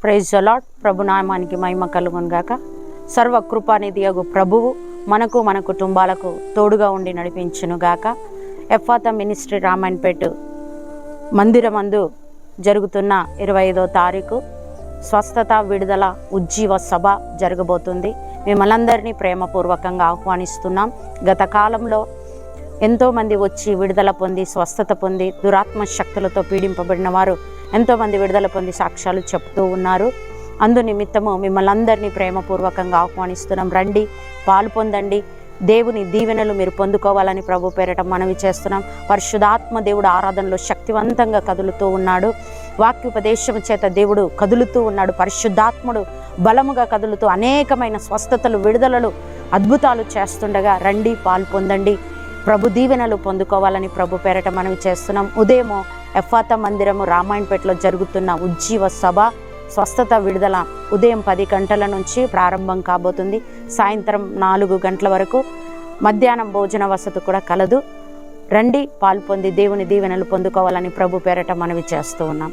Praise the lord. ప్రభు నామానికి మహిమ కలుగును గాక. సర్వ కృపానిధి యగు ప్రభువు మనకు మన కుటుంబాలకు తోడుగా ఉండి నడిపించును గాక. ఎఫ్ఫాతా మినిస్ట్రీ రామాయణపేట మందిరమందు జరుగుతున్న 25వ తారీఖు స్వస్థత విడుదల ఉజ్జీవ సభ జరగబోతుంది. మిమ్మల్ందరినీ ప్రేమపూర్వకంగా ఆహ్వానిస్తున్నాం. గత కాలంలో ఎంతోమంది వచ్చి విడుదల పొంది స్వస్థత పొంది దురాత్మ శక్తులతో పీడింపబడిన వారు ఎంతోమంది విడుదల పొంది సాక్ష్యాలు చెప్తూ ఉన్నారు. అందు నిమిత్తము మిమ్మల్ని అందరినీ ప్రేమపూర్వకంగా ఆహ్వానిస్తున్నాం. రండి, పాలు పొందండి. దేవుని దీవెనలు మీరు పొందుకోవాలని ప్రభు పేరట మనవి చేస్తున్నాం. పరిశుద్ధాత్మ దేవుడు ఆరాధనలో శక్తివంతంగా కదులుతూ ఉన్నాడు. వాక్యోపదేశం చేత దేవుడు కదులుతూ ఉన్నాడు. పరిశుద్ధాత్ముడు బలముగా కదులుతూ అనేకమైన స్వస్థతలు, విడుదలలు, అద్భుతాలు చేస్తుండగా రండి, పాలు పొందండి, ప్రభు దీవెనలు పొందుకోవాలని ప్రభు పేరట మనవి చేస్తున్నాం. ఉదయము ఎఫ్ఫాతా మందిరము రామాయణపేటలో జరుగుతున్న ఉజ్జీవ సభ స్వస్థత విడుదల ఉదయం 10 గంటల నుంచి ప్రారంభం కాబోతుంది. సాయంత్రం 4 గంటల వరకు మధ్యాహ్నం భోజన వసతి కూడా కలదు. రండి, పాలు పొంది దేవుని దీవెనలు పొందుకోవాలని ప్రభు పేరట మనవి చేస్తూ ఉన్నాం.